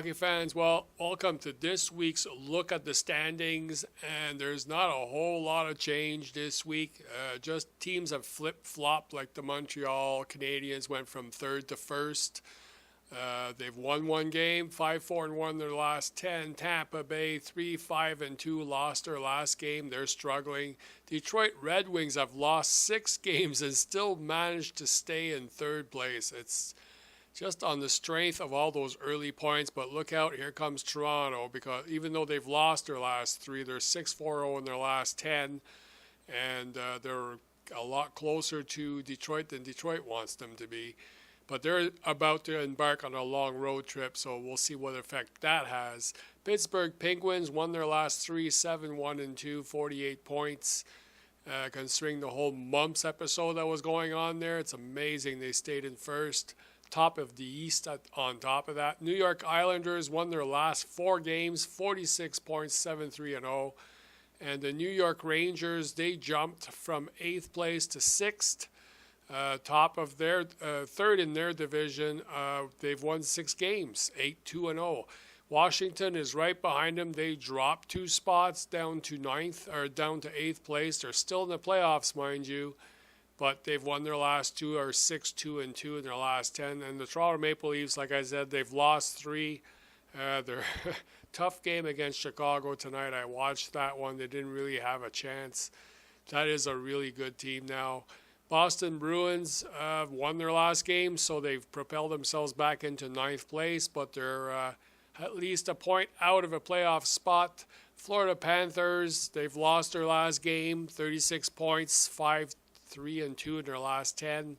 hockey fans. Well, welcome to this week's look at the standings. And there's not a whole lot of change this week. Just teams have flip-flopped, like the Montreal Canadiens went from third to first. They've won one game, 5-4-1 their last 10. Tampa Bay 3-5-2 lost their last game. They're struggling. Detroit Red Wings have lost 6 games and still managed to stay in third place. It's just on the strength of all those early points. But look out, here comes Toronto, because even though they've lost their last 3, they're 6-4-0 in their last 10, and they're a lot closer to Detroit than Detroit wants them to be. But they're about to embark on a long road trip, so we'll see what effect that has. Pittsburgh Penguins won their last 3, 7-1-2, 48 points. Considering the whole mumps episode that was going on there, it's amazing they stayed in first. Top of the East on top of that. New York Islanders won their last 4 games, 46 points, 7-3-0. And the New York Rangers, they jumped from 8th place to 6th. Top of their third in their division. They've won 6 games, 8-2-0. Washington is right behind them. They dropped 2 spots down to 9th or down to 8th place. They're still in the playoffs, mind you, but they've won their last 2, or 6-2-2 in their last 10. And the Toronto Maple Leafs, like I said, they've lost 3. They're tough game against Chicago tonight. I watched that one. They didn't really have a chance. That is a really good team now. Boston Bruins won their last game, so they've propelled themselves back into 9th place, but they're at least a point out of a playoff spot. Florida Panthers, they've lost their last game, 36 points, 5-3-2 in their last 10.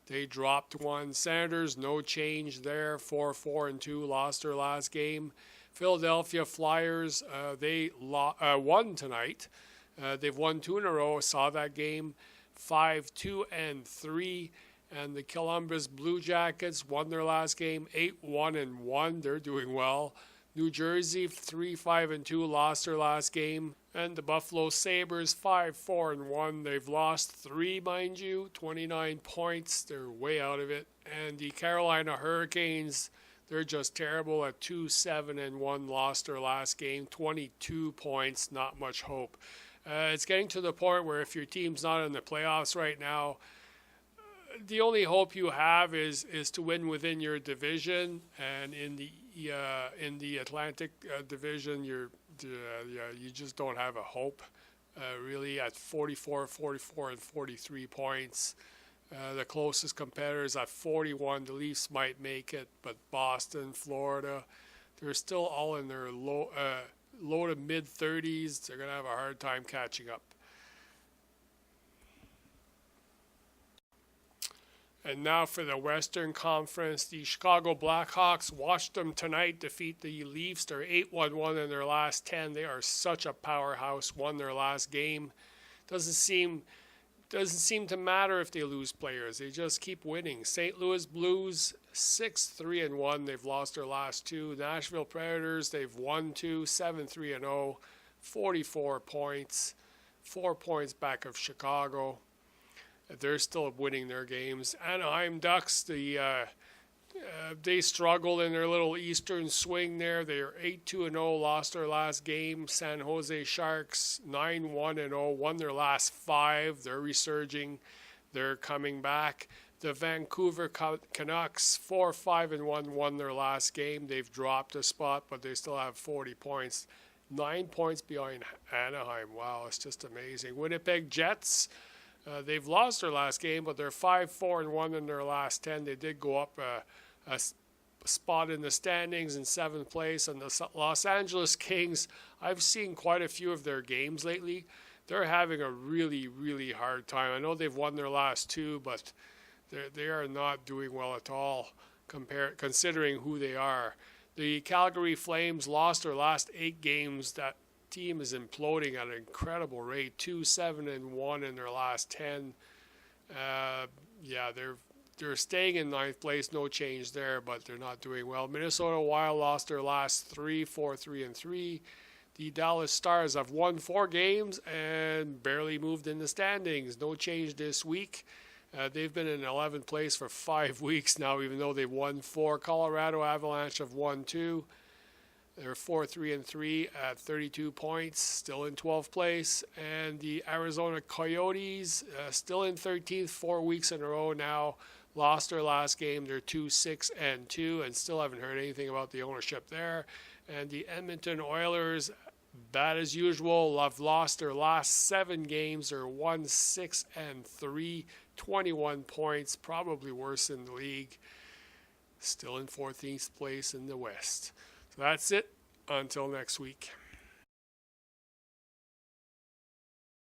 They dropped 1. Senators, no change there, 4-4-2, lost their last game. Philadelphia Flyers, they won tonight. They've won 2 in a row, saw that game. 5-2-3, and the Columbus Blue Jackets won their last game, 8-1-1. They're doing well. New Jersey 3-5-2, lost their last game, and the Buffalo Sabres 5-4-1. They've lost 3, mind you, 29 points. They're way out of it. And the Carolina Hurricanes, they're just terrible at 2-7-1, lost their last game, 22 points. Not much hope. It's getting to the point where if your team's not in the playoffs right now, the only hope you have is to win within your division. And in the Atlantic division, you just don't have a hope. Really, at 44, 44, and 43 points, the closest competitors at 41. The Leafs might make it, but Boston, Florida, they're still all in their low to mid 30s. They're going to have a hard time catching up. And now for the Western Conference, the Chicago Blackhawks watched them tonight defeat the Leafs. They're 8-1-1 in their last 10. They are such a powerhouse. Won their last game. Doesn't seem to matter if they lose players. They just keep winning. St. Louis Blues 6-3-1. They've lost their last 2. Nashville Predators, they've won 2, 7-3-0, 44 points, 4 points back of Chicago. They're still winning their games. Anaheim Ducks, they struggled in their little Eastern swing there. They're 8-2-0, lost their last game. San Jose Sharks 9-1-0, won their last 5. They're resurging. They're coming back. The Vancouver Canucks 4-5-1, won their last game. They've dropped a spot, but they still have 40 points. 9 points behind Anaheim. Wow, it's just amazing. Winnipeg Jets, they've lost their last game, but they're 5-4-1 in their last 10. They did go up a spot in the standings in 7th place. And the Los Angeles Kings, I've seen quite a few of their games lately. They're having a really, really hard time. I know they've won their last 2, but they are not doing well at all considering who they are. The Calgary Flames lost their last 8 games. That team is imploding at an incredible rate. 2-7-1 in their last 10. They're staying in 9th place. No change there, but they're not doing well. Minnesota Wild lost their last 3, 4-3-3. The Dallas Stars have won 4 games and barely moved in the standings. No change this week. They've been in 11th place for 5 weeks now, even though they've won 4. Colorado Avalanche have won 2. They're 4-3-3 at 32 points, still in 12th place. And the Arizona Coyotes, still in 13th, 4 weeks in a row now. Lost their last game. They're 2-6-2, and still haven't heard anything about the ownership there. And the Edmonton Oilers, bad as usual, have lost their last 7 games. They're 1-6-3, 21 points, probably worse in the league. Still in 14th place in the West. So that's it. Until next week.